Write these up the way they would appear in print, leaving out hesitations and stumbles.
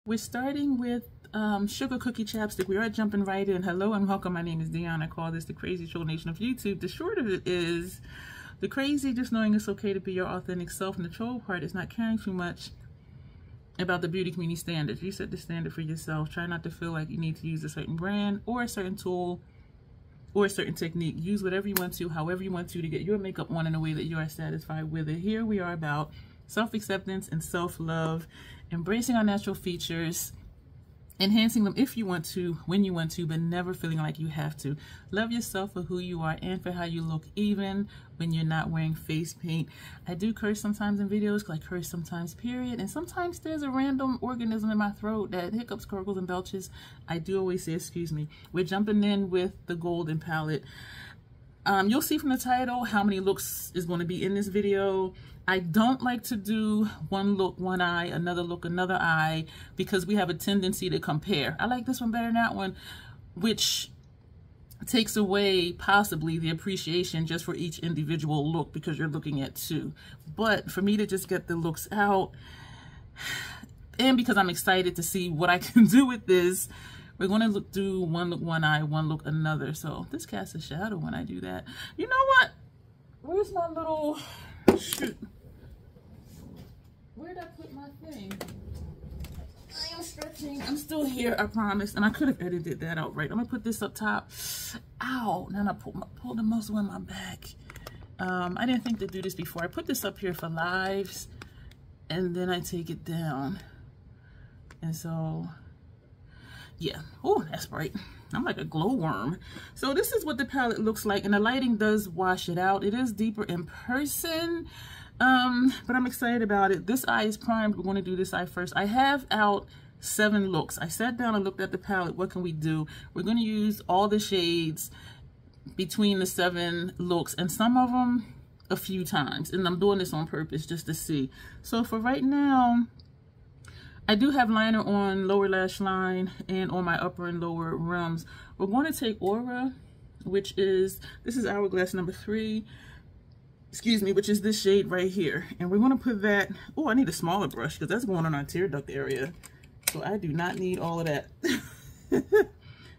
We're starting with Sugar Cookie Chapstick. We are jumping right in. Hello and welcome. My name is Dion. I call this the Crazy Troll Nation of YouTube. The short of it is the crazy, just knowing it's okay to be your authentic self, and the troll part is not caring too much about the beauty community standards. You set the standard for yourself. Try not to feel like you need to use a certain brand or a certain tool or a certain technique. Use whatever you want to, however you want to get your makeup on in a way that you are satisfied with it. Here we are about self-acceptance and self-love, embracing our natural features, enhancing them if you want to, when you want to, but never feeling like you have to. Love yourself for who you are and for how you look, even when you're not wearing face paint. I do curse sometimes in videos, because I curse sometimes, period. And sometimes there's a random organism in my throat that hiccups, gurgles, and belches. I do always say, excuse me. We're jumping in with the golden palette. You'll see from the title how many looks is going to be in this video. I don't like to do one look, one eye, another look, another eye, because we have a tendency to compare. I like this one better than that one, which takes away possibly the appreciation just for each individual look, because you're looking at two. But for me to just get the looks out, and because I'm excited to see what I can do with this, we're going to do one look, one eye, one look, another. So this casts a shadow when I do that. You know what? Where's my little, shoot. Where did I put my thing? I am stretching. I'm still here, I promise. And I could have edited that out right. I'm going to put this up top. Ow. Now I pulled the muscle in my back. I didn't think to do this before. I put this up here for lives, and then I take it down. And so, yeah. Oh, that's bright. I'm like a glowworm. So this is what the palette looks like, and the lighting does wash it out. It is deeper in person, but I'm excited about it. This eye is primed. We're going to do this eye first. I have out 7 looks. I sat down and looked at the palette. What can we do? We're going to use all the shades between the 7 looks, and some of them a few times, and I'm doing this on purpose just to see. So for right now, I do have liner on lower lash line and on my upper and lower rims. We're going to take Aura, which is, this is Hourglass number 3, excuse me, which is this shade right here. And we're going to put that, oh, I need a smaller brush because that's going on our tear duct area. So I do not need all of that.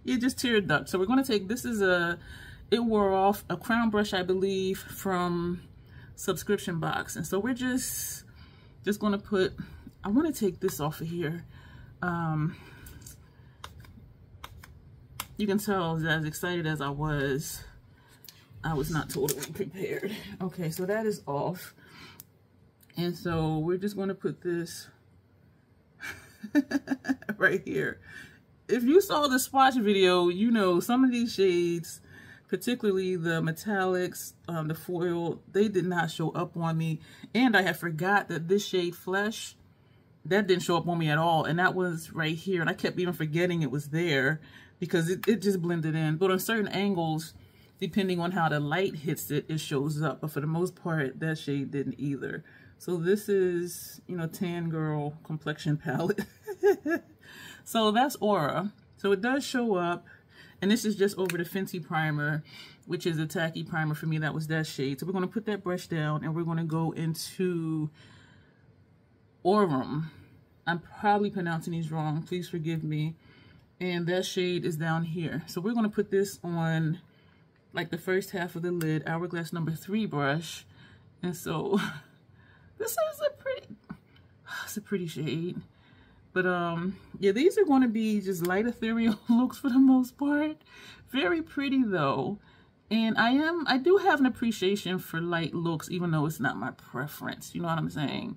Yeah, just tear duct. So we're going to take, this is it wore off, a crown brush, I believe, from Subscription Box. And so we're just going to put, I want to take this off of here. You can tell as excited as I was not totally prepared. Okay, so that is off. And so we're just going to put this right here. If you saw the swatch video, you know some of these shades, particularly the metallics, the foil, they did not show up on me. And I had forgot that this shade Flesh, that didn't show up on me at all, and that was right here, and I kept even forgetting it was there because it just blended in. But on certain angles, depending on how the light hits it, it shows up. But for the most part, that shade didn't either. So this is, you know, Tan Girl complexion palette. So that's Aura. So it does show up, and this is just over the Fenty primer, which is a tacky primer for me. That was that shade. So we're going to put that brush down, and we're going to go into Aurum. I'm probably pronouncing these wrong. Please forgive me. And that shade is down here. So we're going to put this on like the first half of the lid, Hourglass number 3 brush. And so this is a pretty shade. But yeah, these are going to be just light ethereal looks for the most part. Very pretty though. And I do have an appreciation for light looks, even though it's not my preference. You know what I'm saying?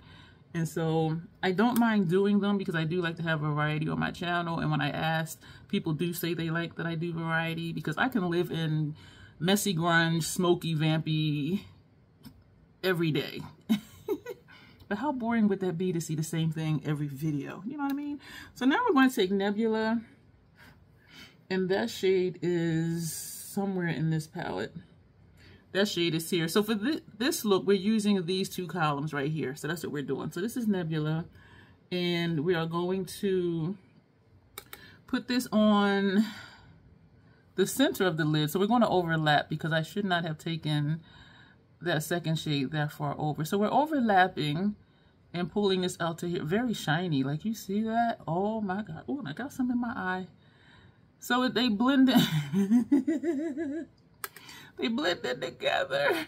And so I don't mind doing them because I do like to have variety on my channel. And when I ask, people do say they like that I do variety, because I can live in messy grunge, smoky, vampy every day. But how boring would that be to see the same thing every video? You know what I mean? So now we're going to take Nebula, and that shade is somewhere in this palette. That shade is here. So for this look, we're using these 2 columns right here. So that's what we're doing. So this is Nebula, and we are going to put this on the center of the lid. So we're going to overlap, because I should not have taken that second shade that far over. So we're overlapping, and pulling this out to here. Very shiny, like you see that? Oh my God. Oh, and I got some in my eye. So they blend in. They blend in together.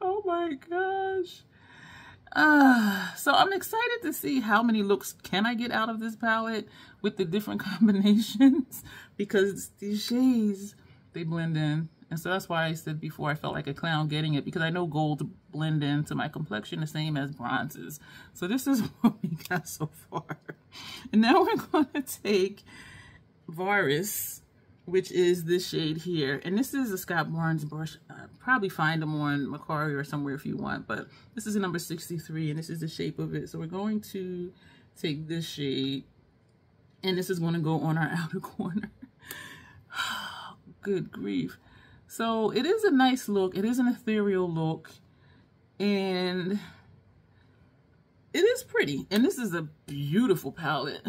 Oh my gosh. So I'm excited to see how many looks can I get out of this palette with the different combinations, because these shades, they blend in. And so that's why I said before I felt like a clown getting it, because I know gold blend into my complexion the same as bronzes. So this is what we got so far. And now we're going to take Varus, which is this shade here. And this is a Scott Barnes brush. Probably find them on Macari or somewhere if you want, but this is a number 63 and this is the shape of it. So we're going to take this shade and this is going to go on our outer corner. Good grief. So it is a nice look. It is an ethereal look and it is pretty. And this is a beautiful palette.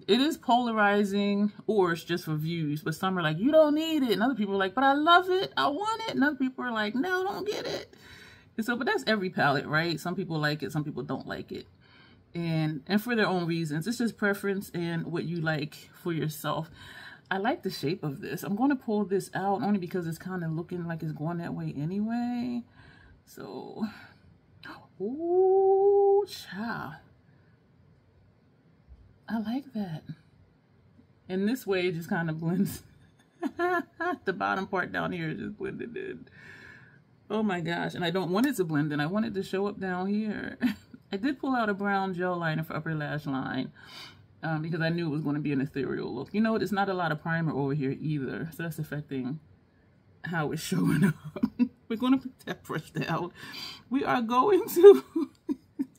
It is polarizing, or it's just for views, but some are like, you don't need it, and other people are like, but I love it, I want it, and other people are like, no, don't get it. And so, but that's every palette, right? Some people like it, some people don't like it, and for their own reasons. It's just preference and what you like for yourself. I like the shape of this. I'm going to pull this out only because it's kind of looking like it's going that way anyway. So, ooh, child. I like that. And this way it just kind of blends. The bottom part down here is just blended in. Oh my gosh. And I don't want it to blend in. I want it to show up down here. I did pull out a brown gel liner for upper lash line because I knew it was going to be an ethereal look. You know what? It's not a lot of primer over here either. So that's affecting how it's showing up. We're going to put that brush down. We are going to...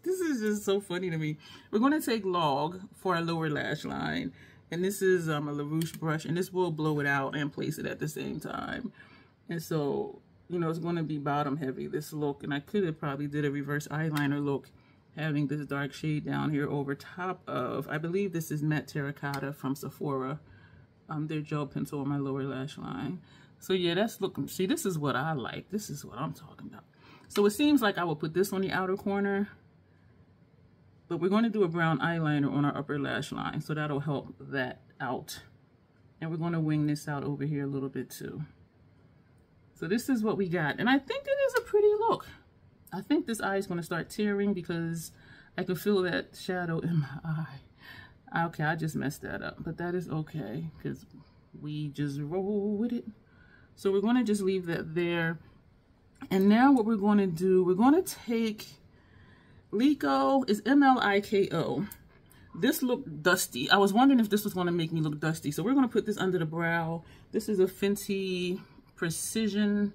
This is just so funny to me. We're going to take Log for our lower lash line. And this is a LaRouche brush. And this will blow it out and place it at the same time. And so, you know, it's going to be bottom heavy, this look. And I could have probably did a reverse eyeliner look, having this dark shade down here over top of, I believe this is Matte Terracotta from Sephora. Their gel pencil on my lower lash line. So yeah, that's looking, see, this is what I like. This is what I'm talking about. So it seems like I will put this on the outer corner. But we're going to do a brown eyeliner on our upper lash line, so that'll help that out. And we're going to wing this out over here a little bit too. So this is what we got. And I think it is a pretty look. I think this eye is going to start tearing because I can feel that shadow in my eye. Okay, I just messed that up, but that is okay because we just roll with it. So we're going to just leave that there. And now what we're going to do, we're going to take... Lico is M-L-I-K-O. This looked dusty. I was wondering if this was going to make me look dusty. So we're going to put this under the brow. This is a Fenty Precision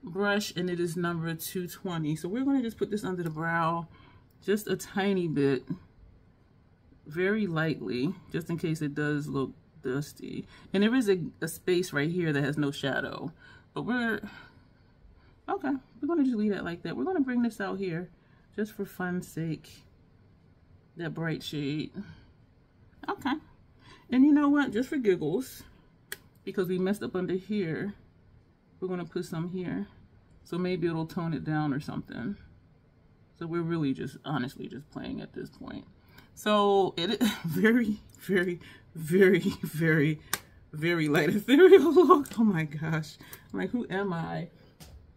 brush and it is number 220. So we're going to just put this under the brow just a tiny bit. Very lightly, just in case it does look dusty. And there is a space right here that has no shadow. But we're going to just leave that like that. We're going to bring this out here. Just for fun's sake, that bright shade. Okay. And you know what? Just for giggles, because we messed up under here, we're going to put some here. So maybe it'll tone it down or something. So we're really just, honestly, just playing at this point. So it is very, very, very, very, very light ethereal look. Oh my gosh. I'm like, who am I?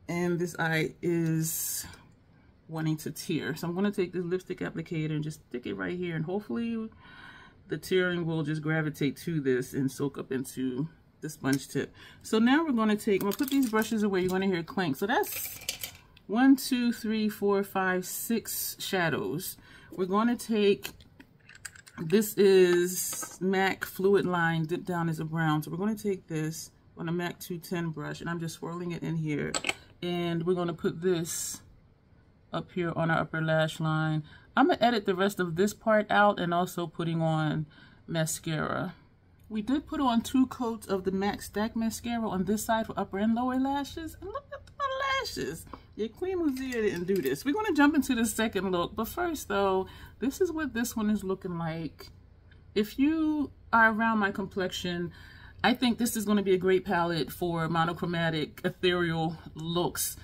And this eye is... wanting to tear. So I'm going to take this lipstick applicator and just stick it right here, and hopefully the tearing will just gravitate to this and soak up into the sponge tip. So now we're going to take, I'm going to put these brushes away. You're going to hear it clank. So that's 1, 2, 3, 4, 5, 6 shadows. We're going to take, this is MAC Fluid Line Dip Down as a Brown. So we're going to take this on a MAC 210 brush and I'm just swirling it in here. And we're going to put this up here on our upper lash line. I'm going to edit the rest of this part out and also putting on mascara. We did put on 2 coats of the MAC Stack Mascara on this side for upper and lower lashes. And look at my lashes. Yeah, Queen Muzia didn't do this. We're going to jump into the second look. But first though, this is what this one is looking like. If you are around my complexion, I think this is going to be a great palette for monochromatic ethereal looks.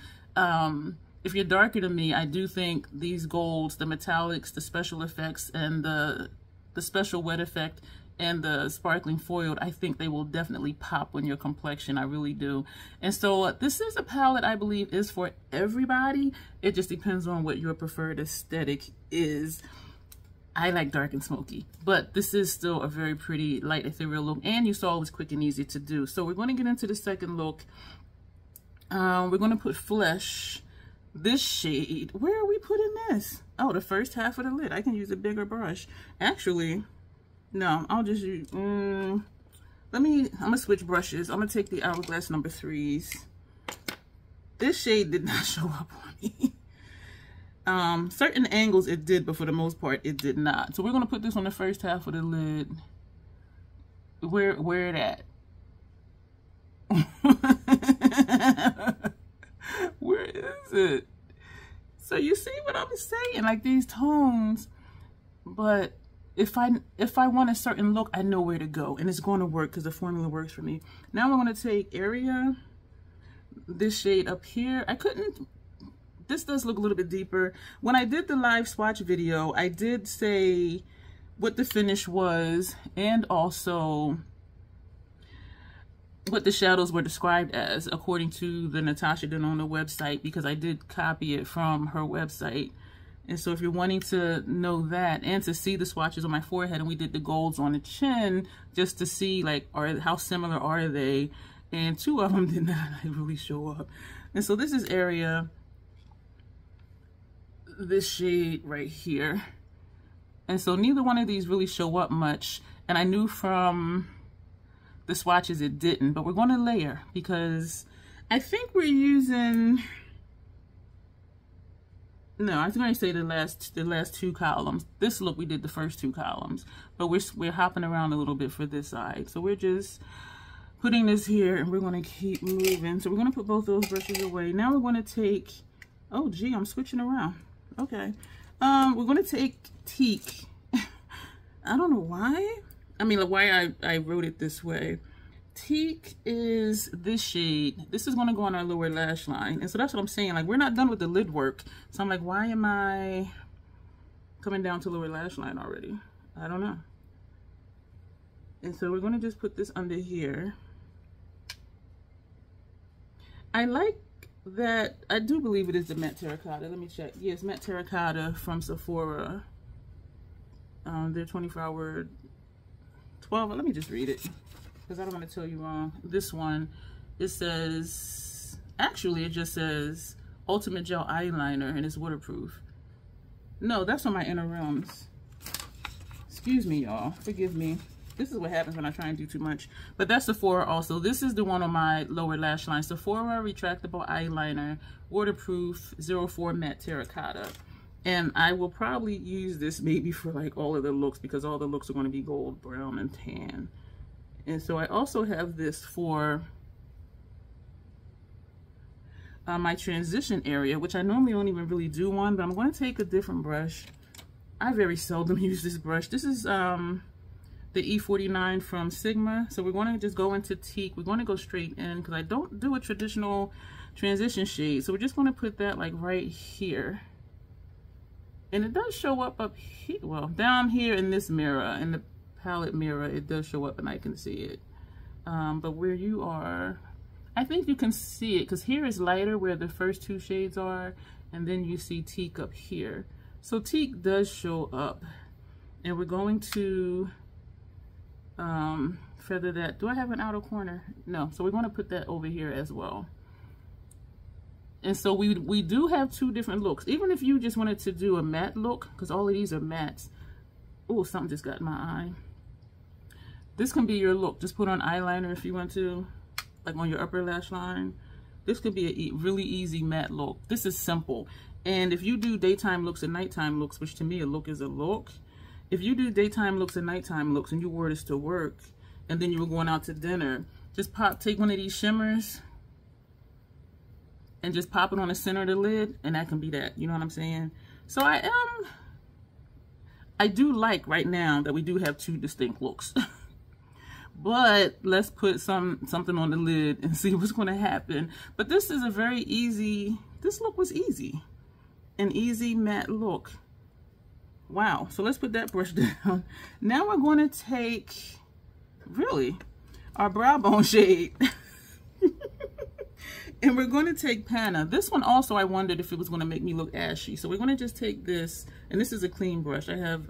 if you're darker than me, I do think these golds, the metallics, the special effects, and the special wet effect, and the sparkling foiled, I think they will definitely pop on your complexion. I really do. And so this is a palette I believe is for everybody. It just depends on what your preferred aesthetic is. I like dark and smoky, but this is still a very pretty light ethereal look, and you saw it was quick and easy to do. So we're going to get into the second look. We're going to put Flesh, this shade. Where are we putting this? Oh, the first half of the lid. I can use a bigger brush. Actually, no, I'll just use, I'm gonna switch brushes. I'm gonna take the Hourglass number 3s. This shade did not show up on me. Certain angles it did, but for the most part it did not. So we're gonna put this on the first half of the lid. Where it at? Where is it? So you see what I'm saying, like these tones, but if I want a certain look, I know where to go, and it's going to work because the formula works for me. Now I'm going to take Area, this shade up here. This does look a little bit deeper. When I did the live swatch video, I did say what the finish was and also what the shadows were described as according to the Natasha Denona website, because I did copy it from her website. And so if you're wanting to know that and to see the swatches on my forehead, and we did the golds on the chin just to see like how similar are they, and 2 of them did not really show up. And so this is Area, this shade right here. And so neither one of these really show up much, and I knew from the swatches it didn't, but we're going to layer because I think we're using, no, I was going to say the last 2 columns. This look we did the first 2 columns, but we're hopping around a little bit for this side. So we're just putting this here, and we're going to keep moving. So we're going to put both those brushes away. Now we're going to take, oh gee, I'm switching around. Okay, we're going to take Teak. I don't know why. I mean, why I wrote it this way. Teak is this shade. This is going to go on our lower lash line. And so that's what I'm saying. Like, we're not done with the lid work. So I'm like, why am I coming down to lower lash line already? I don't know. And so we're going to just put this under here. I like that. I do believe it is the matte terracotta. Let me check. Yes, matte terracotta from Sephora. Their 24-hour 12. Let me just read it because I don't want to tell you wrong. This one, it says, actually it just says Ultimate Gel Eyeliner, and it's waterproof. No, that's on my Inner Realms. Excuse me, y'all. Forgive me. This is what happens when I try and do too much. But that's Sephora also. This is the one on my lower lash line. Sephora Retractable Eyeliner, waterproof, 04 matte terracotta. And I will probably use this maybe for like all of the looks, because all the looks are going to be gold, brown, and tan. And so I also have this for my transition area, which I normally don't even really do one, but I'm going to take a different brush. I very seldom use this brush. This is the E49 from Sigma. So we're going to just go into Teak. We're going to go straight in because I don't do a traditional transition shade. So we're just going to put that like right here. And it does show up here, well, down here in this mirror, in the palette mirror, it does show up and I can see it. But where you are, I think you can see it because here is lighter where the first 2 shades are, and then you see Teak up here. So Teak does show up, and we're going to feather that. Do I have an outer corner? No, so we're going to put that over here as well. And so we do have 2 different looks. Even if you just wanted to do a matte look, because all of these are mattes. Oh, something just got in my eye. This can be your look. Just put on eyeliner if you want to, like on your upper lash line. This could be a really easy matte look. This is simple. And if you do daytime looks and nighttime looks, which to me a look is a look. If you do daytime looks and nighttime looks and you wore this to work, and then you were going out to dinner, just take one of these shimmers and just pop it on the center of the lid, and that can be that. You know what I'm saying? So I do like right now that we do have 2 distinct looks. But let's put something on the lid and see what's going to happen. But this is a very easy this look was easy. An easy matte look. Wow. So let's put that brush down. Now we're going to take, really, our brow bone shade. And we're going to take Panna. This one also, I wondered if it was going to make me look ashy. So we're going to just take this, and this is a clean brush. I have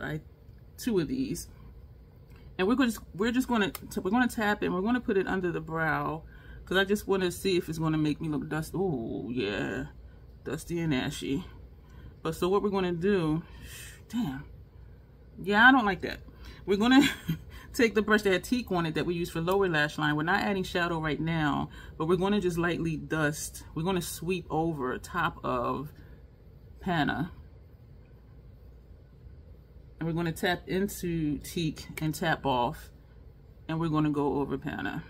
two of these. And we're just going to tap it, and we're going to put it under the brow, because I just want to see if it's going to make me look dusty. Oh, yeah. Dusty and ashy. But so what we're going to do, damn. Yeah, I don't like that. We're going to take the brush that had teak on it that we use for lower lash line. We're not adding shadow right now, but we're going to just lightly dust. We're going to sweep over top of Panna. And we're going to tap into teak and tap off. And we're going to go over Panna.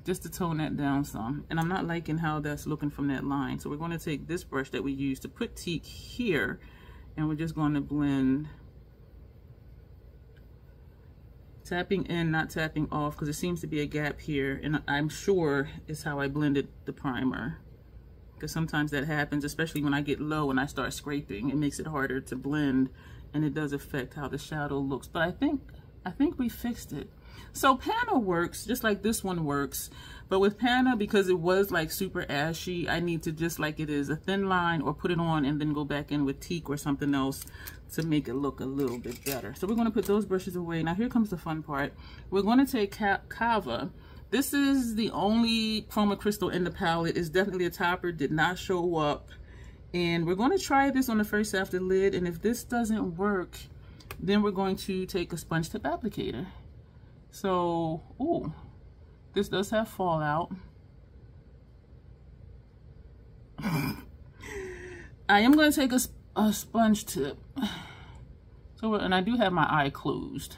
Just to tone that down some. And I'm not liking how that's looking from that line. So we're going to take this brush that we used to put teak here. And we're just going to blend. Tapping in, not tapping off, because there seems to be a gap here, and I'm sure it's how I blended the primer, because sometimes that happens, especially when I get low and I start scraping. It makes it harder to blend, and it does affect how the shadow looks. But I think we fixed it. So Panna works just like this one works, but with Panna, because it was like super ashy, I need to just like it is a thin line, or put it on and then go back in with teak or something else to make it look a little bit better. So we're going to put those brushes away. Now here comes the fun part. We're going to take Kava. This is the only chroma crystal in the palette. It's definitely a topper, did not show up. And we're going to try this on the first half of the lid, and if this doesn't work, then we're going to take a sponge tip applicator. So, ooh, this does have fallout. I am going to take a sponge tip. So, and I do have my eye closed.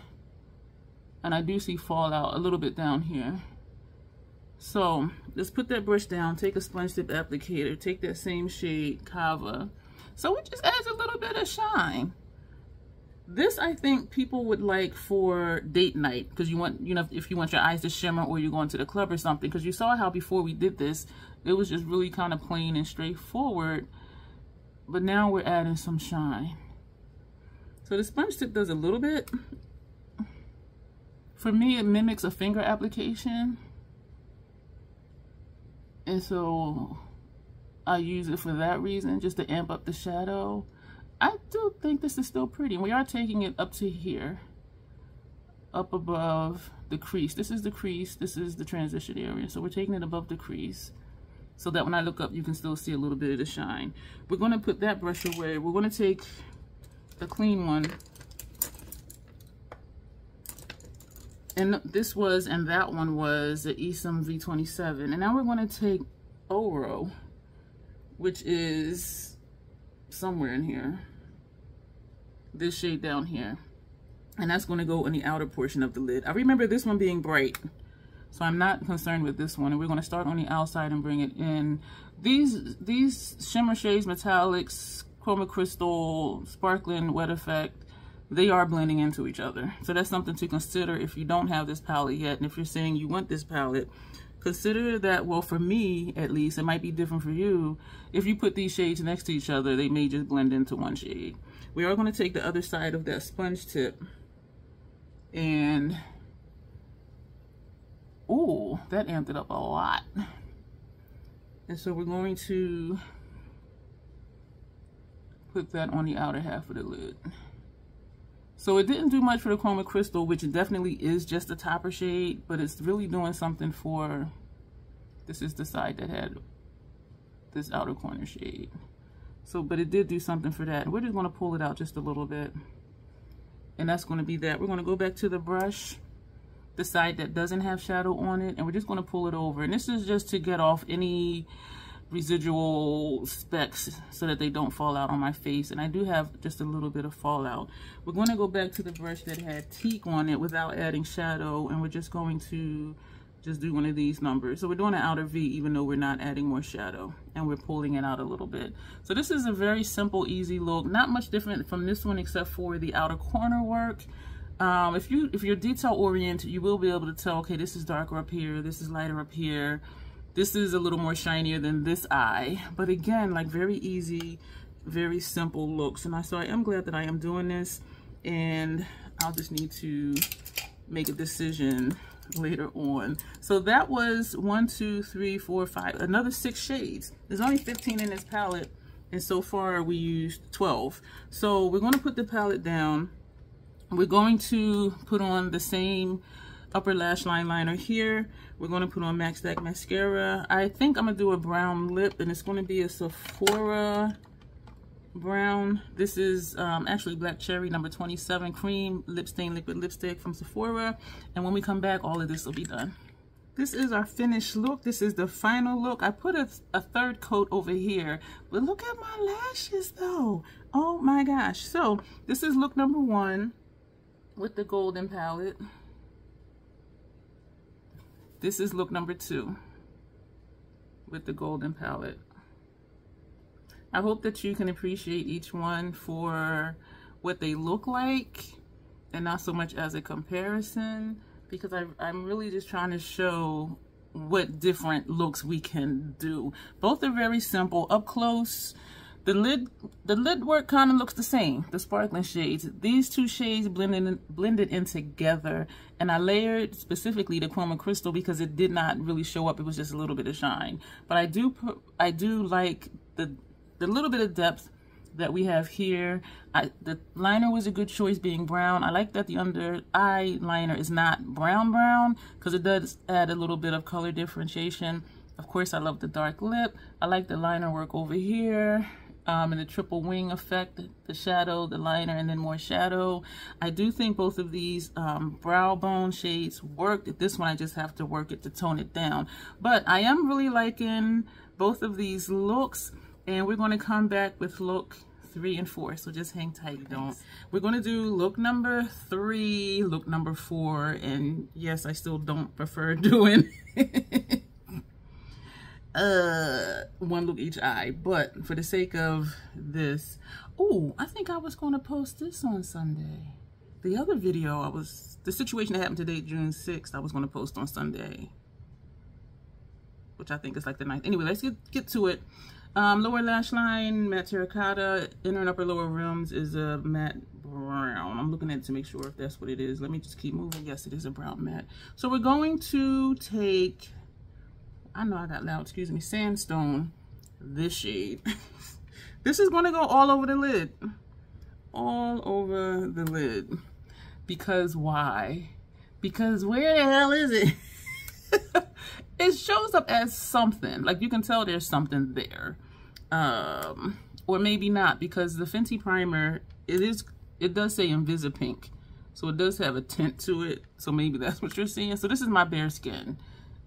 And I do see fallout a little bit down here. So, let's put that brush down, take a sponge tip applicator, take that same shade, Kava. So it just adds a little bit of shine. This, I think, people would like for date night, because you want, you know, if you want your eyes to shimmer or you're going to the club or something, because you saw how before we did this, it was just really kind of plain and straightforward, but now we're adding some shine. So the sponge tip does a little bit. For me, it mimics a finger application, and so I use it for that reason, just to amp up the shadow. I do think this is still pretty. We are taking it up to here, up above the crease. This is the crease, this is the transition area. So we're taking it above the crease so that when I look up, you can still see a little bit of the shine. We're going to put that brush away. We're going to take the clean one. And this was, and that one was the Esom V27. And now we're going to take Oro, which is somewhere in here. This shade down here, and that's going to go in the outer portion of the lid. I remember this one being bright, so I'm not concerned with this one. And we're going to start on the outside and bring it in. These shimmer shades, metallics, chroma crystal, sparkling, wet effect, they are blending into each other. So that's something to consider if you don't have this palette yet, and if you're saying you want this palette, consider that, well, for me at least, it might be different for you. If you put these shades next to each other, they may just blend into one shade. We are going to take the other side of that sponge tip, and ooh, that amped it up a lot. And so we're going to put that on the outer half of the lid. So it didn't do much for the chroma crystal, which definitely is just a topper shade, but it's really doing something for, this is the side that had this outer corner shade. So, but it did do something for that. We're just going to pull it out just a little bit. And that's going to be that. We're going to go back to the brush, the side that doesn't have shadow on it, and we're just going to pull it over. And this is just to get off any residual specks so that they don't fall out on my face. And I do have just a little bit of fallout. We're going to go back to the brush that had teak on it without adding shadow, and we're just going to just do one of these numbers. So we're doing an outer V even though we're not adding more shadow, and we're pulling it out a little bit. So this is a very simple, easy look, not much different from this one except for the outer corner work. If you're detail oriented, you will be able to tell, okay, this is darker up here, this is lighter up here. This is a little more shinier than this eye, but again, like very easy, very simple looks. And so I am glad that I am doing this, and I'll just need to make a decision later on. So that was 1, 2, 3, 4, 5, another 6 shades. There's only 15 in this palette, and so far we used 12. So we're going to put the palette down. We're going to put on the same upper lash line liner here. We're going to put on Max Stack mascara. I think I'm going to do a brown lip, and it's going to be a Sephora brown. This is actually Black Cherry number 27 cream lip stain liquid lipstick from Sephora. And when we come back, all of this will be done. This is our finished look. This is the final look. I put a third coat over here, but look at my lashes though. Oh my gosh. So this is look number 1 with the golden palette. This is look number 2 with the golden palette. I hope that you can appreciate each one for what they look like and not so much as a comparison, because I'm really just trying to show what different looks we can do. Both are very simple. Up close, the lid work kind of looks the same, the sparkling shades. These 2 shades blended in together, and I layered specifically the Chroma Crystal because it did not really show up. It was just a little bit of shine. But I do like the little bit of depth that we have here. The liner was a good choice being brown. I like that the under eye liner is not brown because it does add a little bit of color differentiation. Of course, I love the dark lip. I like the liner work over here. And the triple wing effect, the shadow, the liner, and then more shadow. I do think both of these brow bone shades worked. This one I just have to work it to tone it down. But I am really liking both of these looks, and we're going to come back with look 3 and 4. So just hang tight. We're going to do look number 3, look number 4, and yes, I still don't prefer doing one look each eye, but for the sake of this, oh, I think I was going to post this on Sunday. The other video, the situation that happened today, June 6th, I was going to post on Sunday, which I think is like the 9th. Anyway, let's get to it. Lower lash line, matte terracotta. Inner and upper lower rims is a matte brown. I'm looking at it to make sure if that's what it is. Let me just keep moving. Yes, it is a brown matte. So we're going to take, I know I got loud, excuse me, Sandstone, this shade. This is going to go all over the lid. All over the lid. Because why? Because where the hell is it? It shows up as something. Like you can tell there's something there. Or maybe not, because the Fenty primer, it does say Invisipink. So it does have a tint to it. So maybe that's what you're seeing. So this is my bare skin.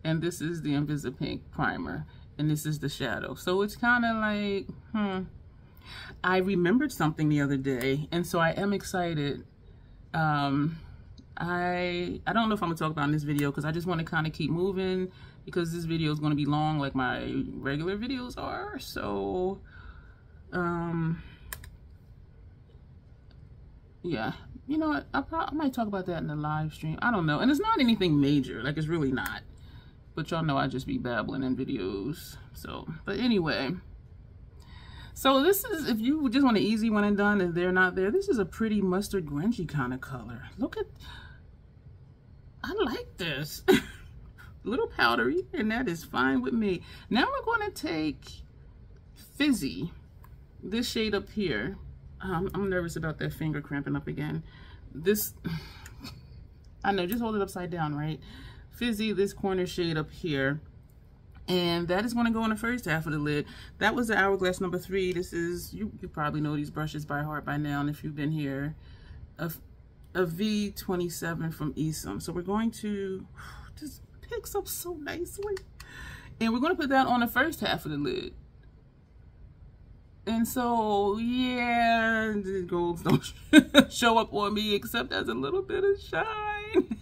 And this is the Invisipink primer. And this is the shadow. So it's kind of like, I remembered something the other day. And so I am excited. I don't know if I'm going to talk about in this video because I just want to kind of keep moving because this video is going to be long like my regular videos are. So, yeah. You know what? I might talk about that in the live stream. I don't know. And it's not anything major. Like, it's really not. But y'all know I just be babbling in videos. So, but anyway. So this is, if you just want an easy one and done and they're not there, this is a pretty mustard grungy kind of color. Look at, I like this. A little powdery, and that is fine with me. Now we're going to take Fizzy, this shade up here. I'm nervous about that finger cramping up again. This, I know, just hold it upside down, right? Fizzy, this corner shade up here. And that is going to go in the first half of the lid. That was the Hourglass number 3. This is, you probably know these brushes by heart by now, and if you've been here, a V27 from Esom. So we're going to, this picks up so nicely. And we're going to put that on the first half of the lid. And so, yeah, the golds don't show up on me except as a little bit of shine.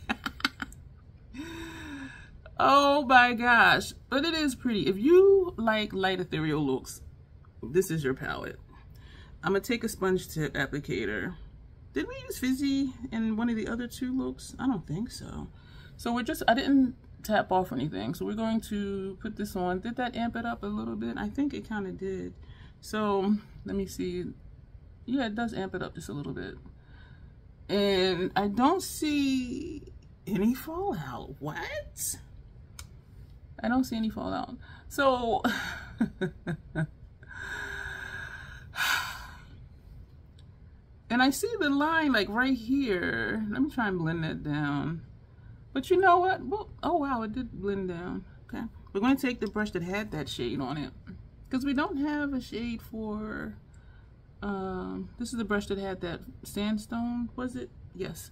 Oh my gosh, but it is pretty. If you like light ethereal looks, this is your palette. I'm gonna take a sponge tip applicator. Did we use Fizzy in one of the other 2 looks? I don't think so. So we're just, I didn't tap off or anything. So we're going to put this on. Did that amp it up a little bit? I think it kind of did. So let me see. Yeah, it does amp it up just a little bit. And I don't see any fallout. What? I don't see any fallout. So and I see the line like right here. Let me try and blend that down. But you know what? Well, oh wow, it did blend down. Okay. We're going to take the brush that had that shade on it, because we don't have a shade for this is the brush that had that sandstone, was it? Yes,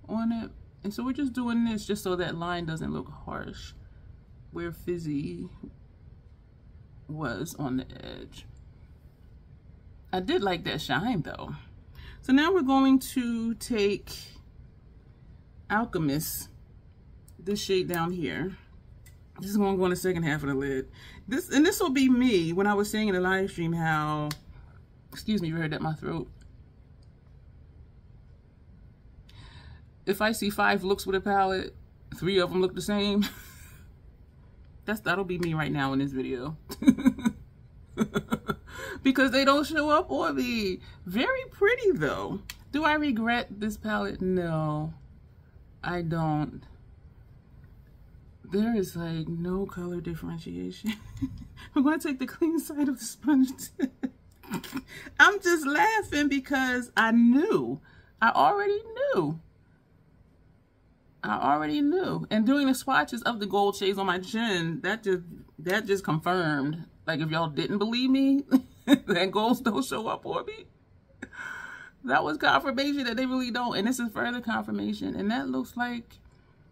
on it. And so we're just doing this just so that line doesn't look harsh where Fizzy was on the edge. I did like that shine though. So now we're going to take Alchemist, this shade down here. This is going to go in the second half of the lid. This will be me when I was saying in the live stream how, excuse me, you heard that in my throat. If I see 5 looks with a palette, 3 of them look the same. That'll be me right now in this video. Because they don't show up on me. Very pretty though. Do I regret this palette? No, I don't. There is like no color differentiation. I'm going to take the clean side of the sponge tip. I'm just laughing because I knew. I already knew. And doing the swatches of the gold shades on my chin, that just confirmed. Like if y'all didn't believe me, that golds don't show up on me. That was confirmation that they really don't. And this is further confirmation. And that looks like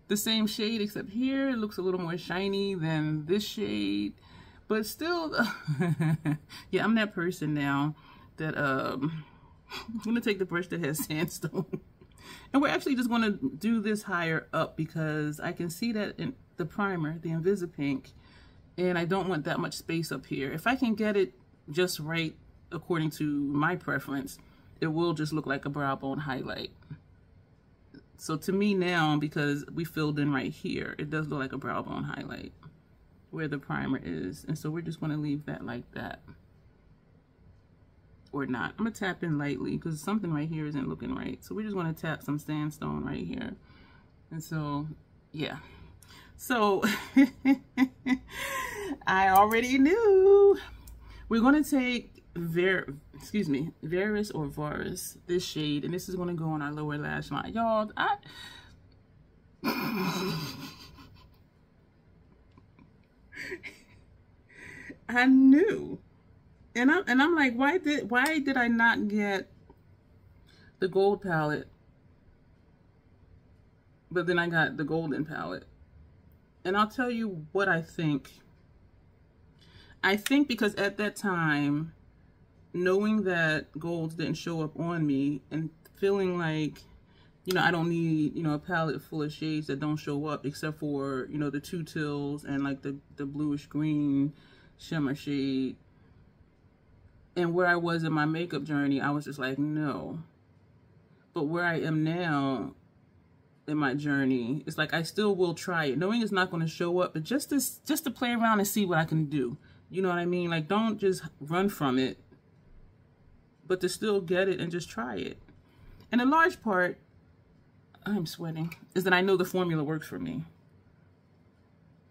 the same shade, except here it looks a little more shiny than this shade. But still, yeah, I'm that person now that I'm gonna take the brush that has sandstone. And we're actually just gonna do this higher up because I can see that in the primer, the Invisipink, and I don't want that much space up here. If I can get it just right according to my preference, it will just look like a brow bone highlight. So to me now, because we filled in right here, it does look like a brow bone highlight where the primer is. And so we're just going to leave that like that. Or not. I'm going to tap in lightly because something right here isn't looking right. So we're just going to tap some sandstone right here. And so, yeah. So, I already knew. We're going to take Varus or Varus, this shade, and this is going to go on our lower lash line. Y'all, I knew. And I'm like, why did I not get the gold palette? But then I got the golden palette. And I'll tell you what I think. I think because at that time, knowing that golds didn't show up on me and feeling like, you know, I don't need, you know, a palette full of shades that don't show up except for, you know, the 2 Tills and like the bluish green shimmer shade. And where I was in my makeup journey, I was just like, no. But where I am now in my journey, it's like I still will try it, knowing it's not going to show up, but just to play around and see what I can do. You know what I mean? Like, don't just run from it, but to still get it and just try it. And a large part, I'm sweating, is that I know the formula works for me.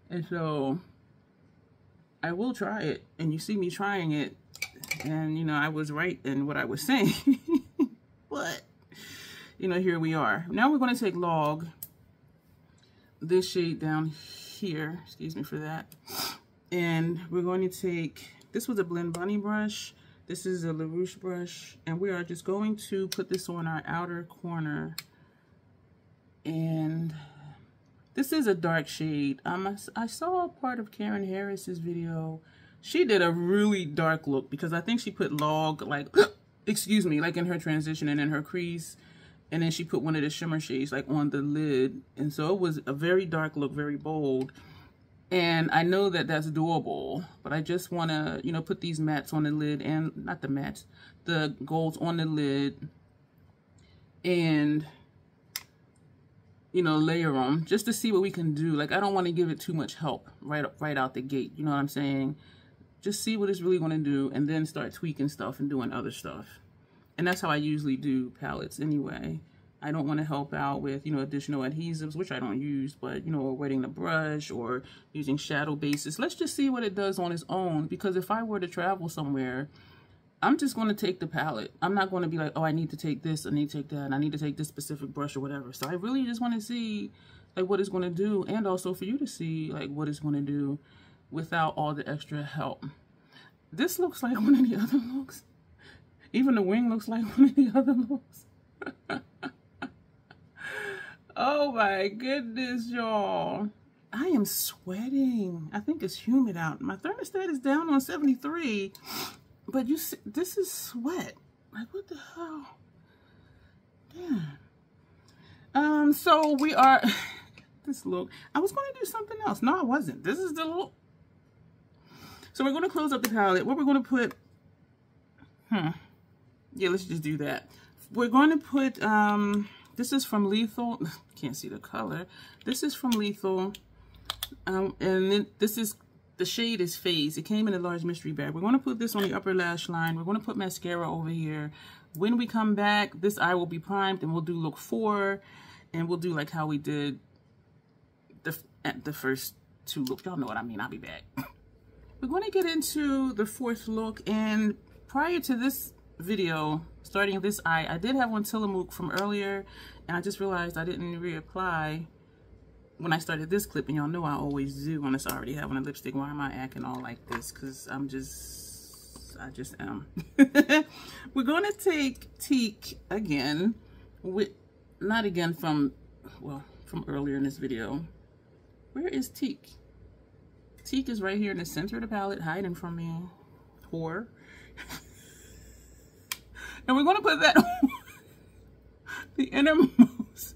And so I will try it. And you see me trying it. And, you know, I was right in what I was saying. But, you know, here we are. Now we're going to take Log, this shade down here. Excuse me for that. And we're going to take, this was a Blend Bunny brush. This is a LaRouche brush. And we are just going to put this on our outer corner. And this is a dark shade. I saw part of Karen Harris's video. She did a really dark look because I think she put Log, like, excuse me, like in her transition and in her crease. And then she put one of the shimmer shades like on the lid. And so it was a very dark look, very bold. And I know that that's doable, but I just want to, you know, put these mattes on the lid and not the mattes, the golds on the lid. And, you know, layer them just to see what we can do. Like, I don't want to give it too much help right out the gate. You know what I'm saying? Just see what it's really going to do and then start tweaking stuff and doing other stuff. And that's how I usually do palettes anyway. I don't want to help out with, you know, additional adhesives, which I don't use, but, you know, or wetting the brush or using shadow bases. Let's just see what it does on its own, because if I were to travel somewhere, I'm just going to take the palette. I'm not going to be like, oh, I need to take this, I need to take that, and I need to take this specific brush or whatever. So I really just want to see like what it's going to do, and also for you to see like what it's going to do without all the extra help. This looks like one of the other looks. Even the wing looks like one of the other looks. Oh my goodness, y'all. I am sweating. I think it's humid out. My thermostat is down on 73. But you see, this is sweat. Like, what the hell? Damn. So we are, this look. I was going to do something else. No, I wasn't. This is the look. So we're going to close up the palette. What we're going to put, yeah, let's just do that. We're going to put, this is from Lethal. Can't see the color. This is from Lethal. And then this is, the shade is Phase. It came in a large mystery bag. We're going to put this on the upper lash line. We're going to put mascara over here. When we come back, this eye will be primed, and we'll do look 4. And we'll do like how we did the first 2 looks. Y'all know what I mean. I'll be back. We're going to get into the 4th look. And prior to this video, starting this eye, I did have one Tillamook from earlier, and I just realized I didn't reapply when I started this clip, and y'all know I always do unless I already have on a lipstick. Why am I acting all like this? Because I just am. We're going to take Teak again, not again from earlier in this video. Where is Teak? Teak is right here in the center of the palette, hiding from me, whore. And we're going to put that on the innermost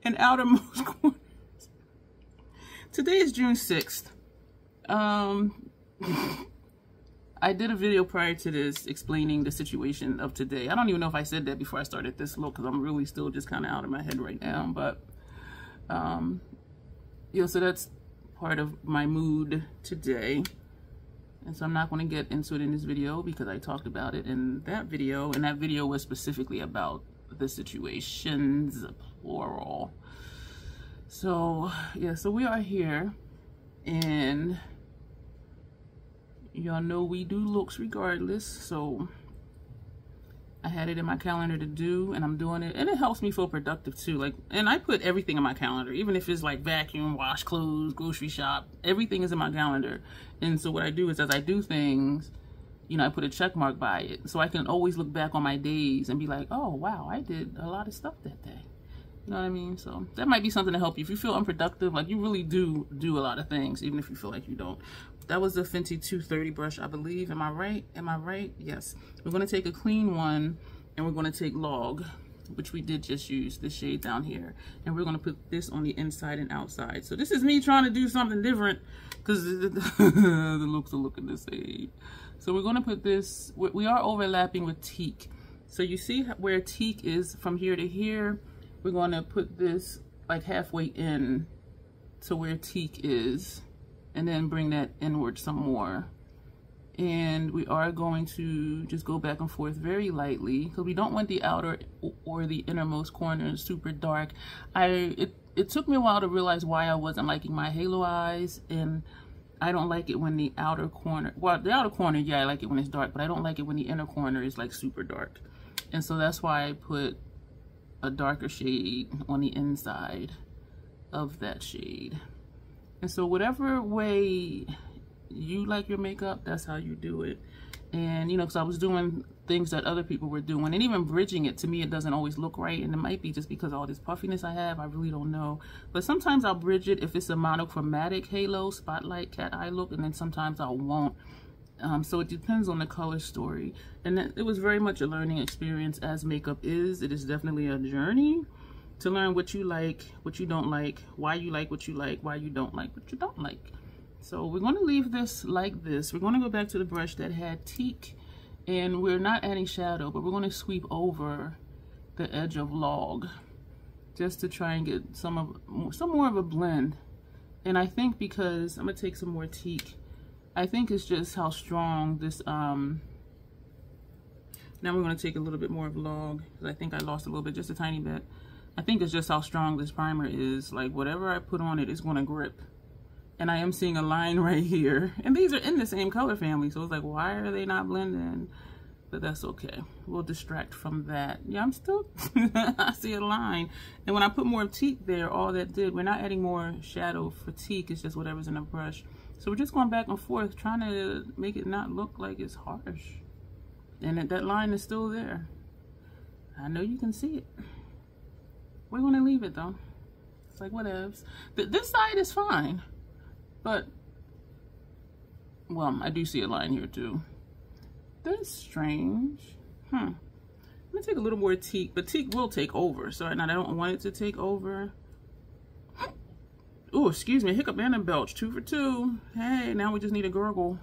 and outermost corners. Today is June 6th. I did a video prior to this explaining the situation of today. I don't even know if I said that before I started this look, because I'm really still just kind of out of my head right now. But, yeah, so that's part of my mood today. And so I'm not going to get into it in this video because I talked about it in that video. And that video was specifically about the situations, plural. So, yeah, so we are here. And y'all know we do looks regardless. So I had it in my calendar to do, and I'm doing it. And it helps me feel productive too. Like, and I put everything in my calendar, even if it's like vacuum, wash clothes, grocery shop, everything is in my calendar. And so what I do is, as I do things, you know, I put a check mark by it. So I can always look back on my days and be like, oh, wow, I did a lot of stuff that day. You know what I mean? So that might be something to help you. If you feel unproductive, like you really do a lot of things, even if you feel like you don't. That was the Fenty 230 brush, I believe. Am I right? Am I right? Yes. We're going to take a clean one, and we're going to take Log, which we did just use, this shade down here. And we're going to put this on the inside and outside. So this is me trying to do something different, because the looks are looking the same. So we're going to put this, we are overlapping with Teak. So you see where Teak is from here to here? We're going to put this like halfway in to where Teak is, and then bring that inward some more. And we are going to just go back and forth very lightly, because we don't want the outer or the innermost corners super dark. It took me a while to realize why I wasn't liking my halo eyes, and I don't like it when the outer corner, well, the outer corner, yeah, I like it when it's dark, but I don't like it when the inner corner is like super dark. And so that's why I put a darker shade on the inside of that shade. And so whatever way you like your makeup, that's how you do it. And you know, because I was doing things that other people were doing, and even bridging it, to me it doesn't always look right, and it might be just because of all this puffiness I have, I really don't know. But sometimes I'll bridge it if it's a monochromatic halo spotlight cat eye look, and then sometimes I won't. So it depends on the color story. And it was very much a learning experience, as makeup is. It is definitely a journey to learn what you like, what you don't like, why you like what you like, why you don't like what you don't like. So we're going to leave this like this. We're going to go back to the brush that had Teak, and we're not adding shadow, but we're going to sweep over the edge of Log. just to try and get some more of a blend. And I think because I'm gonna take some more teak, I think it's just how strong this now we're gonna take a little bit more of log, because I think I lost a little bit, just a tiny bit. I think it's just how strong this primer is. Like whatever I put on it is gonna grip. And I am seeing a line right here, and these are in the same color family, so it's like, why are they not blending? But that's okay. We'll distract from that. Yeah, I'm still, I see a line. And when I put more teak there, all that did, we're not adding more shadow for teak, it's just whatever's in the brush. So we're just going back and forth, trying to make it not look like it's harsh. And that line is still there. I know you can see it. We're gonna leave it though. It's like, whatevs. This side is fine, but, well, I do see a line here too. That's strange. I'm gonna take a little more teak, but teak will take over. So now I don't want it to take over. Oh, excuse me, hiccup and a belch, 2 for 2. Hey, now we just need a gurgle.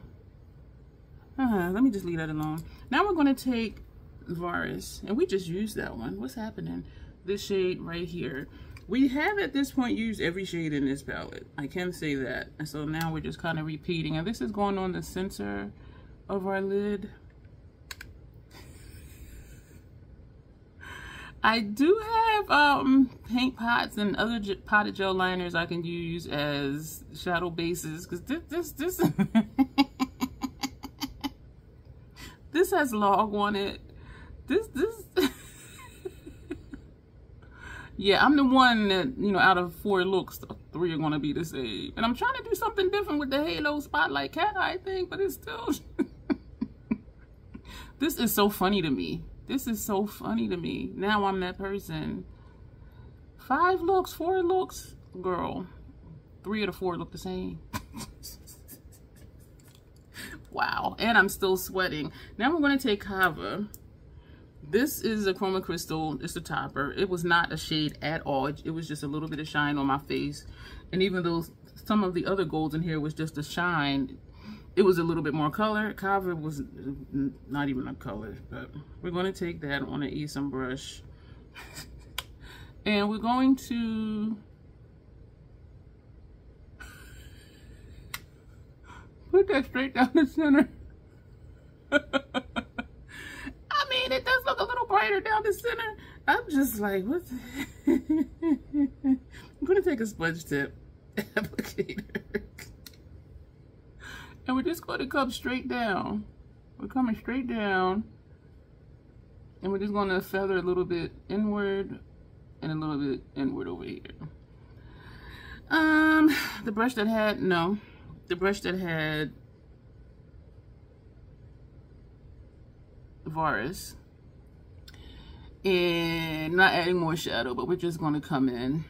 Let me just leave that alone. Now we're gonna take Varus, and we just used that one. What's happening? This shade right here. We have at this point used every shade in this palette. I can say that. And so now we're just kind of repeating, and this is going on the center of our lid. I do have paint pots and other potted gel liners I can use as shadow bases, because this this has log on it. This yeah, I'm the one that, you know, out of 4 looks, 3 are gonna be the same. And I'm trying to do something different with the halo spotlight cat eye thing, but it's still this is so funny to me. This is so funny to me. Now I'm that person. 5 looks, 4 looks, girl. 3 of the 4 look the same. Wow, and I'm still sweating. Now we're gonna take Kava. This is a chroma crystal. It's a topper. It was not a shade at all. It was just a little bit of shine on my face. And even though some of the other golds in here was just a shine, it was a little bit more color. Kava was not even a color, but we're going to take that on an Esom brush. And we're going to put that straight down the center. I mean, it does look a little brighter down the center. I'm just like, what the I'm going to take a sponge tip applicator. And we're just going to come straight down. We're coming straight down. And we're just going to feather a little bit inward and a little bit inward over here. The brush that had, no. The brush that had Varus. And not adding more shadow, but we're just going to come in.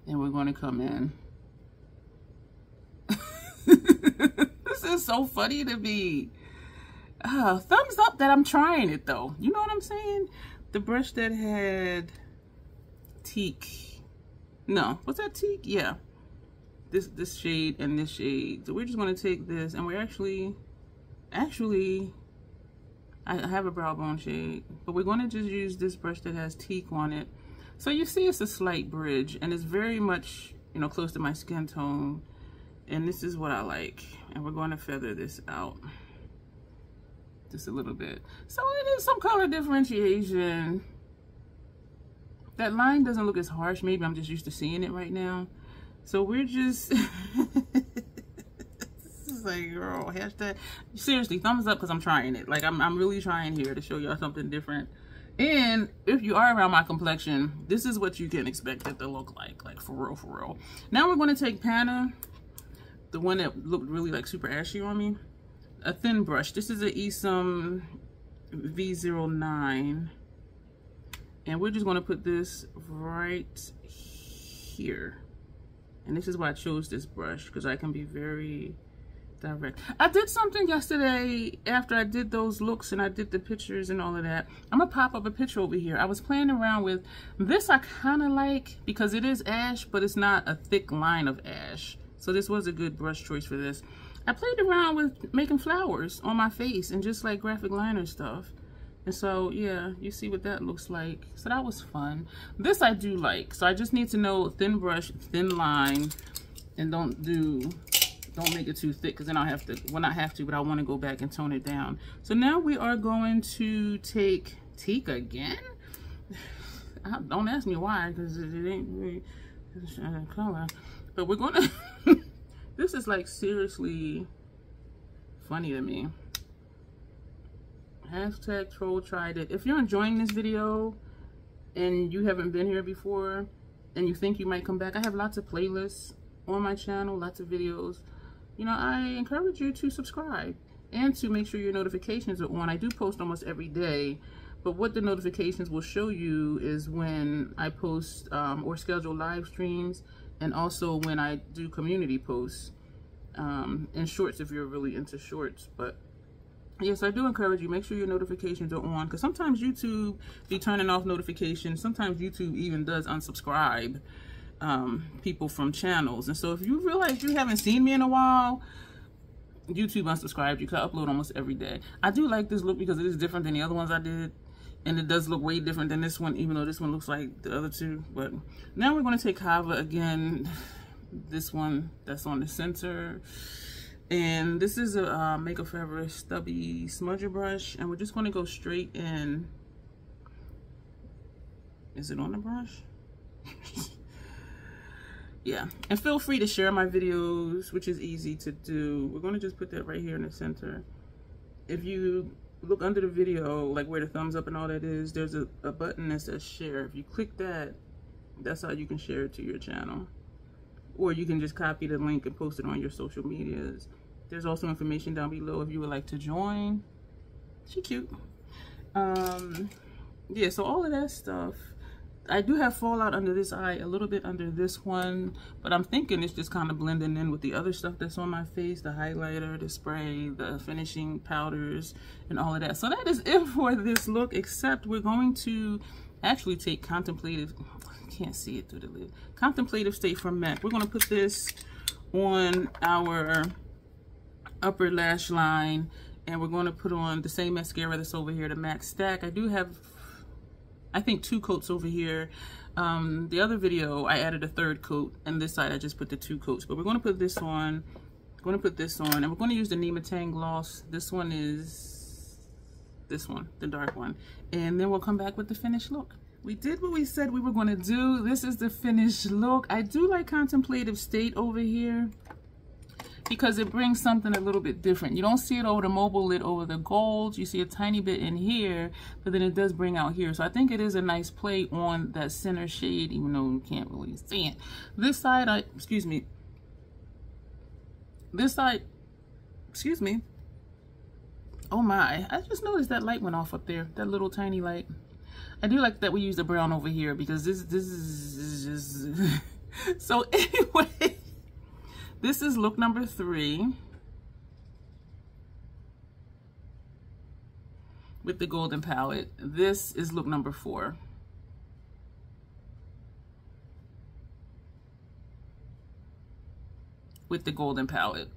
And we're going to come in. This is so funny to me. Thumbs up that I'm trying it though. You know what I'm saying? The brush that had teak. No, was that teak? Yeah. This shade and this shade. So we're just going to take this, and we're actually I have a brow bone shade, but we're going to just use this brush that has teak on it. So you see it's a slight bridge, and it's very much, you know, close to my skin tone. And this is what I like. And we're going to feather this out just a little bit. So it is some color differentiation. That line doesn't look as harsh. Maybe I'm just used to seeing it right now. So we're just, this is like, girl, hashtag, seriously, thumbs up, because I'm trying it. Like, I'm really trying here to show y'all something different. And if you are around my complexion, this is what you can expect it to look like for real, for real. Now we're going to take Panna, the one that looked really like super ashy on me, a thin brush. This is an Esom V09. And we're just going to put this right here. And this is why I chose this brush, because I can be very direct. I did something yesterday after I did those looks and I did the pictures and all of that. I'm going to pop up a picture over here. I was playing around with this. I kind of like, because it is ash, but it's not a thick line of ash. So this was a good brush choice for this. I played around with making flowers on my face and just like graphic liner stuff. And so, yeah, you see what that looks like. So that was fun. This I do like. So I just need to know thin brush, thin line, and don't make it too thick, because then I'll have to, well, not have to, but I want to go back and tone it down. So now we are going to take teak again. Don't ask me why, because it ain't really color. But we're going to, this is like seriously funny to me. Hashtag troll tried it. If you're enjoying this video and you haven't been here before and you think you might come back, I have lots of playlists on my channel, lots of videos. You know, I encourage you to subscribe and to make sure your notifications are on. I do post almost every day, but what the notifications will show you is when I post or schedule live streams, and also when I do community posts and shorts if you're really into shorts. But yes, I do encourage you, make sure your notifications are on, because sometimes YouTube be turning off notifications. Sometimes YouTube even does unsubscribe people from channels. And so if you realize you haven't seen me in a while, YouTube unsubscribed you, because I upload almost every day. I do like this look because it is different than the other ones I did. And it does look way different than this one, even though this one looks like the other two. But now we're going to take Kava again. This one that's on the center. And this is a Makeup Forever stubby smudger brush, and we're just going to go straight in. Is it on the brush? Yeah, and feel free to share my videos, which is easy to do. We're going to just put that right here in the center. If you look under the video, like where the thumbs up and all that is, there's a button that says share. If you click that, that's how you can share it to your channel. Or you can just copy the link and post it on your social medias. There's also information down below if you would like to join. She cute. Yeah, so all of that stuff. I do have fallout under this eye, a little bit under this one, but I'm thinking it's just kind of blending in with the other stuff that's on my face, the highlighter, the spray, the finishing powders, and all of that. So that is it for this look, except we're going to actually take Contemplative, can't see it through the lid, Contemplative State from MAC. We're going to put this on our upper lash line, and we're going to put on the same mascara that's over here, the MAC Stack. I do have, I think, 2 coats over here. The other video I added a 3rd coat, and this side I just put the 2 coats. But we're going to put this on, and we're going to use the Nematang gloss. This one is this one, the dark one, and then we'll come back with the finished look. We did what we said we were going to do. This is the finished look. I do like Contemplative State over here because it brings something a little bit different. You don't see it over the mobile lid over the gold. You see a tiny bit in here, but then it does bring out here. So I think it is a nice play on that center shade, even though you can't really see it. This side, oh my, I just noticed that light went off up there, that little tiny light. I do like that we use the brown over here because this is just so anyway, this is look number 3 with the golden palette. This is look number 4. With the golden palette.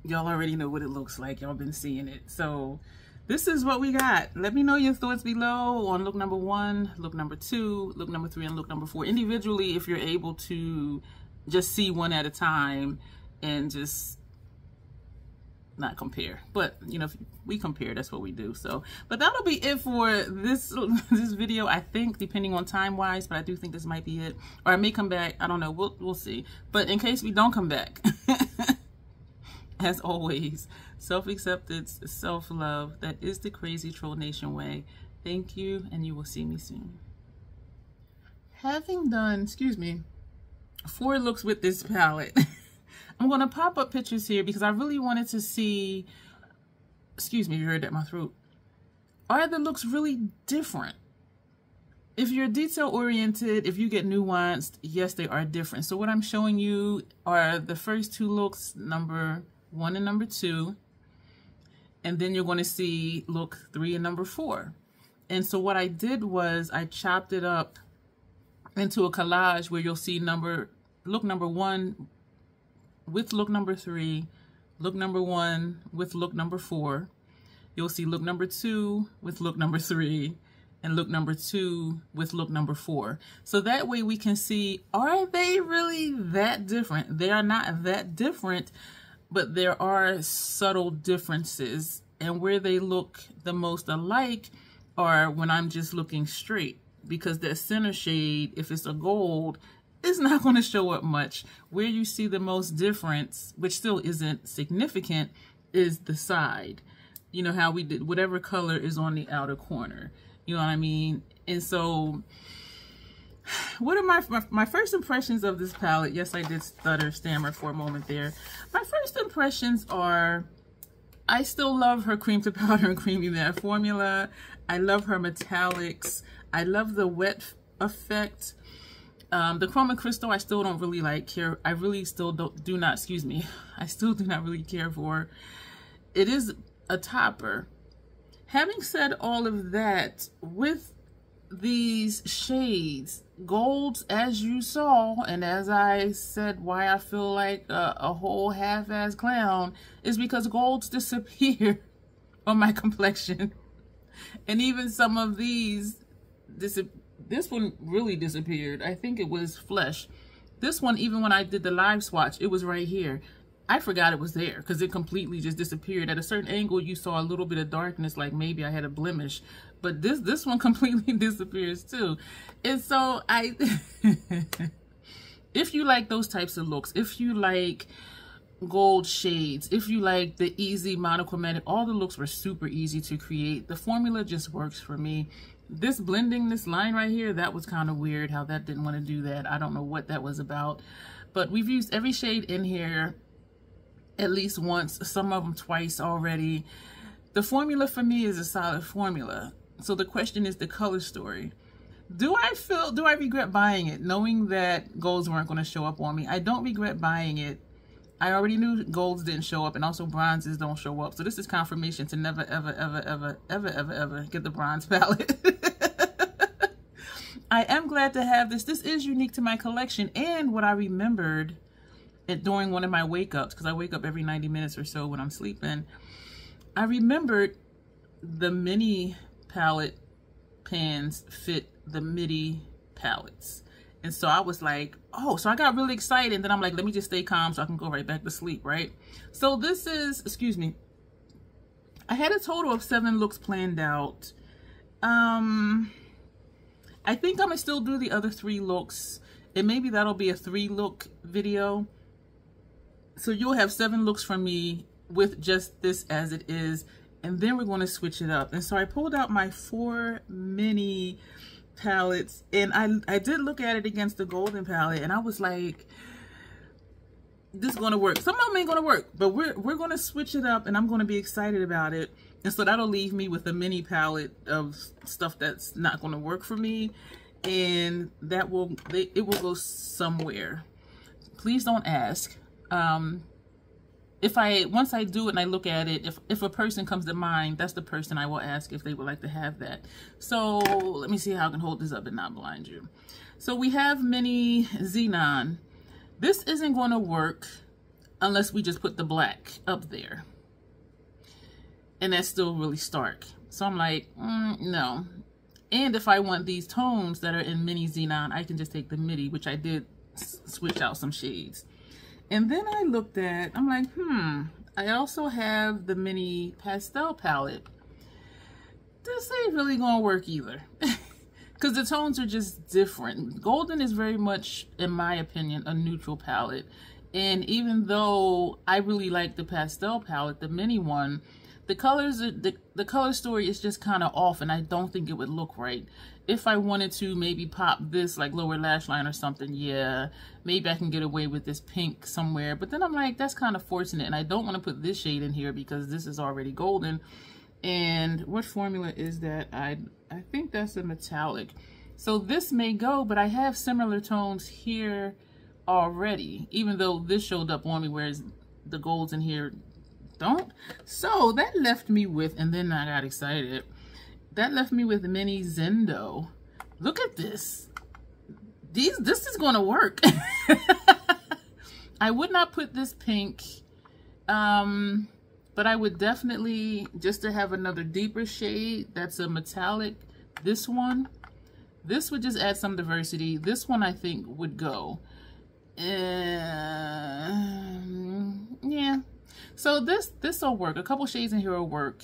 Y'all already know what it looks like. Y'all been seeing it. So this is what we got. Let me know your thoughts below on look number 1, look number 2, look number 3, and look number 4. Individually, if you're able to just see one at a time and just not compare. But, you know, if we compare, that's what we do. So, but that'll be it for this video, I think, depending on time-wise. But I do think this might be it. Or I may come back. I don't know. We'll see. But in case we don't come back, as always, self-acceptance, self-love. That is the Crazy Troll Nation way. Thank you, and you will see me soon. Having done, 4 looks with this palette, I'm going to pop up pictures here because I really wanted to see, you heard that in my throat. Are the looks really different? If you're detail-oriented, if you get nuanced, yes, they are different. So what I'm showing you are the first 2 looks, number 1 and number 2. And then you're going to see look 3 and number 4. And so what I did was I chopped it up into a collage where you'll see look number 1 with look number 3, look number 1 with look number 4. you'll see look number 2 with look number 3 and look number 2 with look number 4. So that way we can see, are they really that different? They are not that different, but there are subtle differences. And where they look the most alike are when I'm just looking straight, because that center shade, if it's a gold, is not going to show up much. Where you see the most difference, which still isn't significant, is the side. You know how we did whatever color is on the outer corner. You know what I mean? And so what are my first impressions of this palette? Yes, I did stammer for a moment there. My first impressions are, I still love her cream to powder and creamy matte formula. I love her metallics. I love the wet effect. The chroma crystal I still don't really care. I really still do not really care for. It is a topper. Having said all of that, with these shades, golds, as you saw, and as I said, why I feel like a whole half-ass clown is because golds disappear on my complexion. And even some of these, this one really disappeared. I think it was flesh. This one, even when I did the live swatch, it was right here. I forgot it was there because it completely just disappeared. At a certain angle, you saw a little bit of darkness, like maybe I had a blemish. But this one completely disappears too. And so if you like those types of looks, if you like gold shades, if you like the easy monochromatic, all the looks were super easy to create. The formula just works for me. This blending, this line right here, that was kind of weird how that didn't want to do that. I don't know what that was about. But we've used every shade in here at least once, some of them twice already. The formula for me is a solid formula. So the question is the color story. Do I regret buying it, knowing that golds weren't going to show up on me? I don't regret buying it. I already knew golds didn't show up, and also bronzes don't show up. So this is confirmation to never, ever, ever, ever, ever, ever, ever get the bronze palette. I am glad to have this. This is unique to my collection, and what I remembered during one of my wake ups, because I wake up every 90 minutes or so when I'm sleeping, I remembered the mini palette pans fit the midi palettes. And so I was like, oh, so I got really excited. And then I'm like, let me just stay calm so I can go right back to sleep, right? So this is, excuse me, I had a total of 7 looks planned out. I think I'm gonna still do the other 3 looks, and maybe that'll be a 3-look video. So you'll have 7 looks from me with just this as it is, and then we're going to switch it up. And so I pulled out my 4 mini palettes, and I did look at it against the golden palette, and I was like, this is going to work. Some of them ain't going to work, but we're going to switch it up, and I'm going to be excited about it. And so that'll leave me with a mini palette of stuff that's not going to work for me, and that it will go somewhere. Please don't ask. Once I do it and I look at it, if a person comes to mind, that's the person I will ask if they would like to have that. So let me see how I can hold this up and not blind you. So we have mini xenon. This isn't going to work unless we just put the black up there, and that's still really stark. So I'm like, no. And if I want these tones that are in mini xenon, I can just take the midi, which I did switch out some shades. And then I looked at, I'm like, I also have the mini pastel palette. This ain't really gonna work either. Because the tones are just different. Golden is very much, in my opinion, a neutral palette. And even though I really like the pastel palette, the mini one, the colors, the color story is just kind of off, and I don't think it would look right. If I wanted to maybe pop this like lower lash line or something, yeah, maybe I can get away with this pink somewhere. But then I'm like, that's kind of forcing it, and I don't want to put this shade in here because this is already golden. And what formula is that? I think that's a metallic. So this may go, but I have similar tones here already, even though this showed up on me, whereas the golds in here don't. So that left me with, and then I got excited, that left me with mini Zendo. Look at this. This is going to work. I would not put this pink. But I would definitely, just to have another deeper shade that's a metallic, this one, this would just add some diversity. This one I think would go. Yeah. So this will work. A couple shades in here will work.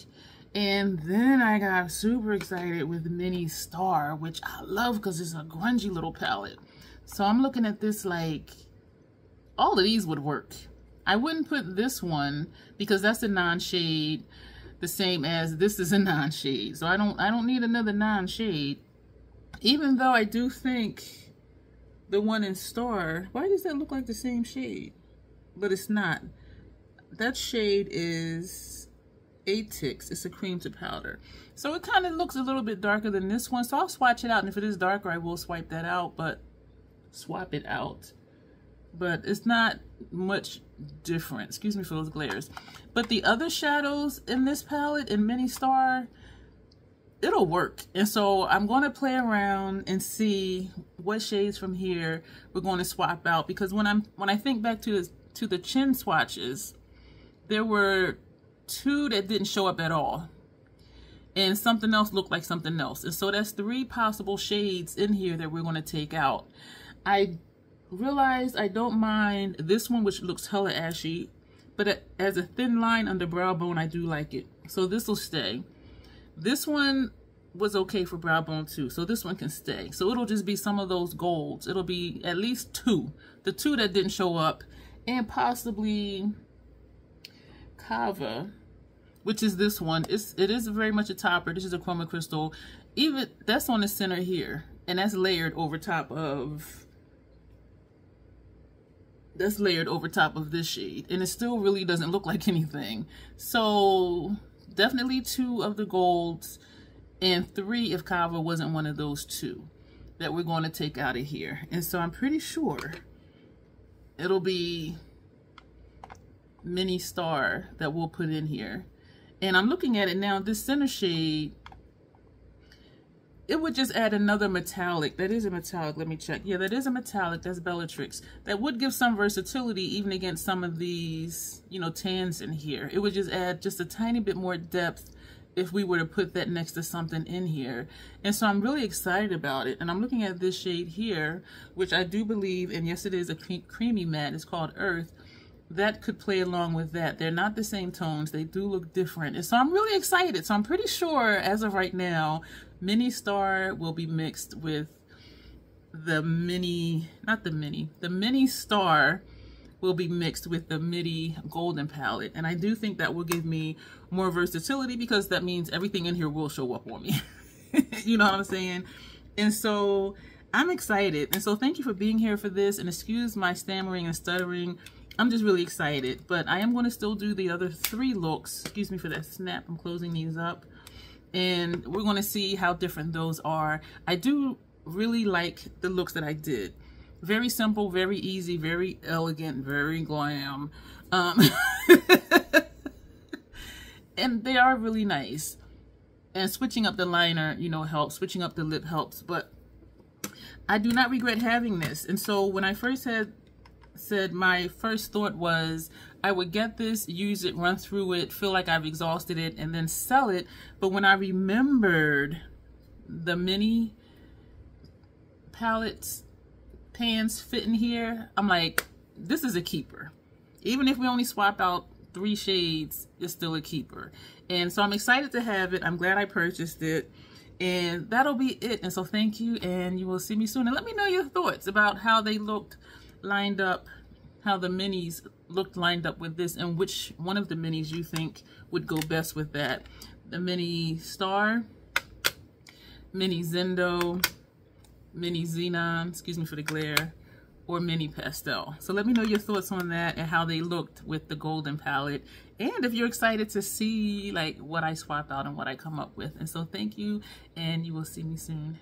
And then I got super excited with Mini Star, which I love because it's a grungy little palette. So I'm looking at this like, all of these would work. I wouldn't put this one because that's a non-shade, the same as this is a non-shade. So I don't need another non-shade. Even though I do think the one in Star, why does that look like the same shade? But it's not. That shade is Atix. It's a cream to powder. So it kind of looks a little bit darker than this one. So I'll swatch it out, and if it is darker, I will swap it out. But it's not much different. Excuse me for those glares. But the other shadows in this palette in Mini Star, it'll work. And so I'm going to play around and see what shades from here we're going to swap out, because when I think back to the chin swatches, there were 2 that didn't show up at all, and something else looked like something else. And so that's 3 possible shades in here that we're going to take out. I realized I don't mind this one, which looks hella ashy, but as a thin line under brow bone, I do like it. So this will stay. This one was okay for brow bone too, so this one can stay. So it'll just be some of those golds. It'll be at least 2. The 2 that didn't show up, and possibly Kava, which is this one. It is very much a topper. This is a chroma crystal. Even that's on the center here, and that's layered over top of this shade, and it still really doesn't look like anything. So definitely 2 of the golds, and 3 if Kava wasn't one of those 2 that we're going to take out of here. And so I'm pretty sure it'll be Mini Star that we'll put in here. And I'm looking at it now, this center shade, it would just add another metallic. That is a metallic, let me check. Yeah, that is a metallic, that's Bellatrix. That would give some versatility even against some of these, you know, tans in here. It would just add just a tiny bit more depth if we were to put that next to something in here. And so I'm really excited about it. And I'm looking at this shade here, which I do believe, and yes, it is a creamy matte, it's called Earth. That could play along with that. They're not the same tones. They do look different. And so I'm really excited. So I'm pretty sure as of right now, Mini Star will be mixed with the Mini Star will be mixed with the Midi Golden palette. And I do think that will give me more versatility, because that means everything in here will show up on me. You know what I'm saying? And so I'm excited. And so thank you for being here for this. And excuse my stammering and stuttering. I'm just really excited, but I am going to still do the other 3 looks. Excuse me for that snap. I'm closing these up, and we're going to see how different those are. I do really like the looks that I did. Very simple, very easy, very elegant, very glam. And they are really nice. And switching up the liner, you know, helps. Switching up the lip helps, but I do not regret having this. And so when I first said, my first thought was I would get this, use it, run through it, feel like I've exhausted it, and then sell it. But when I remembered the mini palettes, pans fit in here, I'm like, this is a keeper. Even if we only swap out 3 shades, it's still a keeper. And so I'm excited to have it. I'm glad I purchased it. And that'll be it. And so thank you, and you will see me soon. And let me know your thoughts about how they looked lined up, how the minis looked lined up with this, and which one of the minis you think would go best with that. The Mini Star, Mini Zendo, Mini Xenon, excuse me for the glare, or Mini Pastel. So let me know your thoughts on that and how they looked with the golden palette, and if you're excited to see like what I swap out and what I come up with. And so thank you, and you will see me soon.